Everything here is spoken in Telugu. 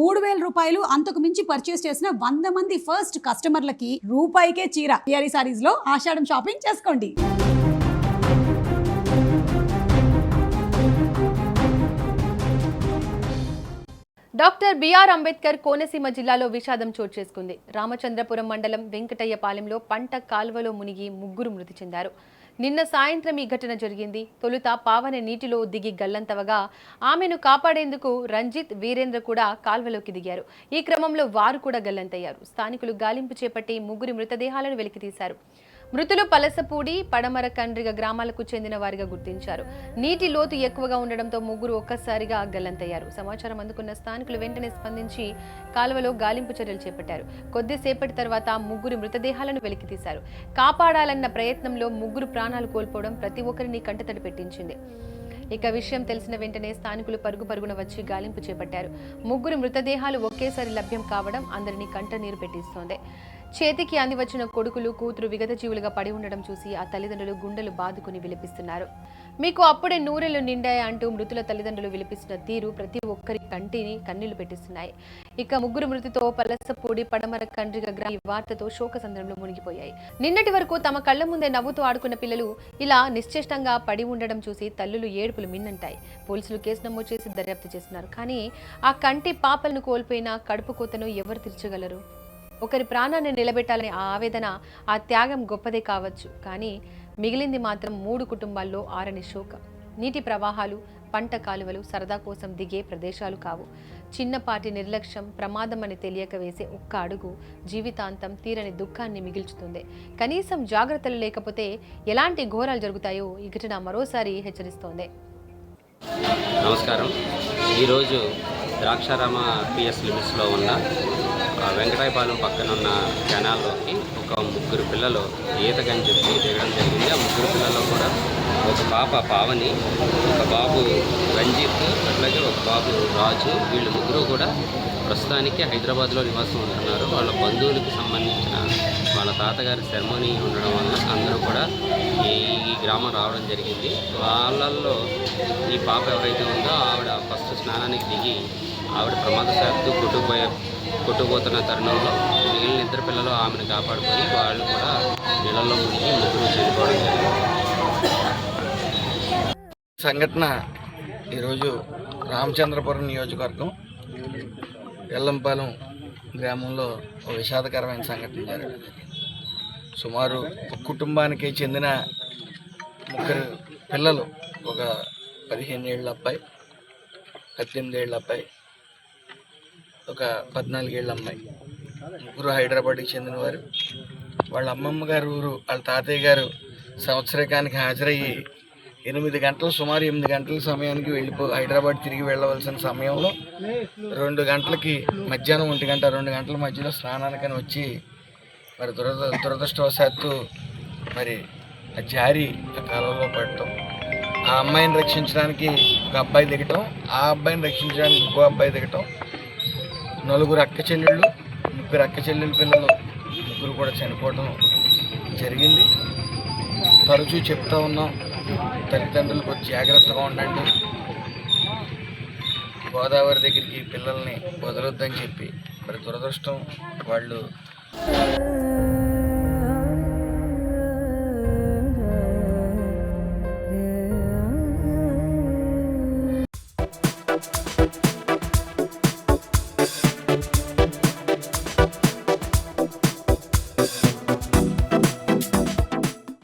3,000 రూపాయలు అంతకు మించి పర్చేస్ చేసిన 100 మంది ఫస్ట్ కస్టమర్లకి రూపాయికే చీర పిఆర్ఈ సారీస్ లో ఆషాఢం షాపింగ్ చేసుకోండి. డాక్టర్ బిఆర్ అంబేద్కర్ కోనసీమ జిల్లాలో విషాదం చోటు చేసుకుంది. రామచంద్రపురం మండలం వెంకటయ్యపాలెంలో పంట కాల్వలో మునిగి 3 మృతి చెందారు. నిన్న సాయంత్రం ఈ ఘటన జరిగింది. తొలుత పావన నీటిలో దిగి గల్లంతవగా ఆమెను కాపాడేందుకు రంజిత్, వీరేంద్ర కూడా కాల్వలోకి దిగారు. ఈ క్రమంలో వారు కూడా గల్లంతయ్యారు. స్థానికులు గాలింపు చేపట్టి 3 మృతదేహాలను వెలికితీశారు. మృతులు పలసపూడి, పడమర కండ్రిగ గ్రామాలకు చెందిన వారిగా గుర్తించారు. నీటి లోతు ఎక్కువగా ఉండడంతో 3 ఒక్కసారిగా గల్లంతయ్యారు. సమాచారం అందుకున్న స్థానికులు వెంటనే స్పందించి కాలువలో గాలింపు చర్యలు చేపట్టారు. కొద్దిసేపటి తర్వాత 3 మృతదేహాలను వెలికితీశారు. కాపాడాలన్న ప్రయత్నంలో 3 ప్రాణాలు కోల్పోవడం ప్రతి ఒక్కరిని కంటతడి పెట్టించింది. ఇక విషయం తెలిసిన వెంటనే స్థానికులు పరుగున వచ్చి గాలింపు చేపట్టారు. 3 మృతదేహాలు ఒకేసారి లభ్యం కావడం అందరినీ కంటనీరు పెట్టిస్తోంది. చేతికి అంది వచ్చిన కొడుకులు, కూతురు విగత జీవులుగా పడి ఉండడం చూసి ఆ తల్లిదండ్రులు గుండెలు బాదుకుని విలపిస్తున్నారు. మీకు అప్పుడే 100 నిండాయి అంటూ మృతుల తల్లిదండ్రులు విలపిస్తున్న తీరు ప్రతి ఒక్కరి కంటిని కన్నీళ్లు పెట్టిస్తున్నాయి. ఇక 3 మృతితో పలసపూడి, పడమర కండ్రిగ గ్రామ వార్తతో శోకసంద్రంలో మునిగిపోయాయి. నిన్నటి వరకు తమ కళ్ల ముందే నవ్వుతూ ఆడుకున్న పిల్లలు ఇలా నిశ్చేష్టంగా పడి ఉండడం చూసి తల్లులు ఏడుపులు మిన్నంటాయి. పోలీసులు కేసు నమోదు చేసి దర్యాప్తు చేస్తున్నారు. కానీ ఆ కంటి పాపలను కోల్పోయిన కడుపు కోతను ఎవరు తీర్చగలరు? ఒకరి ప్రాణాన్ని నిలబెట్టాలనే ఆ ఆవేదన, ఆ త్యాగం గొప్పదే కావచ్చు. కానీ మిగిలింది మాత్రం 3 కుటుంబాల్లో ఆరని శోకం. నీటి ప్రవాహాలు, పంట కాలువలు సరదా కోసం దిగే ప్రదేశాలు కావు. చిన్నపాటి నిర్లక్ష్యం, ప్రమాదం అని తెలియక వేసే ఒక్క అడుగు జీవితాంతం తీరని దుఃఖాన్ని మిగిల్చుతుంది. కనీసం జాగ్రత్తలు లేకపోతే ఎలాంటి ఘోరాలు జరుగుతాయో ఈ ఘటన మరోసారి హెచ్చరిస్తోంది. నమస్కారం. ఈరోజు ద్రాక్షారామ పిఎస్ లిమిట్స్లో ఉన్న వెంకటాయపాలెం పక్కన ఉన్న కెనాల్లోకి ఒక 3 పిల్లలు ఈతకని చెప్పి దిగడం జరిగింది. ఆ 3 పిల్లల్లో కూడా ఒక పాప పావని, ఒక బాబు రంజిత్, అట్లాగే ఒక బాబు రాజు. వీళ్ళు 3 కూడా ప్రస్తుతానికి హైదరాబాద్లో నివాసం ఉంటున్నారు. వాళ్ళ బంధువులకి సంబంధించిన వాళ్ళ తాతగారి సెరమోనీ ఉండడం వల్ల అందరూ కూడా ఈ గ్రామం రావడం జరిగింది. వాళ్ళల్లో ఈ పాప ఎవరైతే ఉందో ఆవిడ ఫస్ట్ స్నానానికి దిగి ఆవిడ ప్రమాదశాత్తు కొట్టుకుపోతున్న తరుణంలో మిగిలిన 2 పిల్లలు ఆమెను కాపాడుకొని వాళ్ళు కూడా నీళ్ళల్లో మునిగి 3 చనిపోవడం జరిగింది. సంఘటన ఈరోజు రామచంద్రపురం నియోజకవర్గం ఎల్లంపాలెం గ్రామంలో ఒక విషాదకరమైన సంఘటన జరిగింది. సుమారు ఒక కుటుంబానికి చెందిన 3 పిల్లలు, ఒక 15 ఏళ్ళ అబ్బాయి, 18 ఏళ్ళ అబ్బాయి, ఒక 14 ఏళ్ళ అమ్మాయి. 3 హైదరాబాద్కి చెందినవారు. వాళ్ళ అమ్మమ్మ గారు ఊరు, వాళ్ళ తాతయ్య గారు సంవత్సరకానికి హాజరయ్యి 8 గంటలు, సుమారు 8 గంటల సమయానికి హైదరాబాద్ తిరిగి వెళ్ళవలసిన సమయంలో 2 గంటలకి, మధ్యాహ్నం 1 గంట 2 గంటల మధ్యలో స్నానానికని వచ్చి మరి దురదృష్టవశాత్తు మరి జారి ఆ కాలంలో పడటం, ఆ అమ్మాయిని రక్షించడానికి ఒక అబ్బాయి దిగటం, ఆ అబ్బాయిని రక్షించడానికి ఇంకో అబ్బాయి దిగటం, 4 అక్క చెల్లెళ్ళు, 3 అక్క చెల్లెళ్ళ పిల్లలు 3 కూడా చనిపోవడం జరిగింది. తరచూ చెప్తా ఉన్నాం, తల్లిదండ్రులు కొంచెం జాగ్రత్తగా ఉండండి, గోదావరి దగ్గరికి పిల్లల్ని వదలొద్దని చెప్పి. మరి దురదృష్టం వాళ్ళు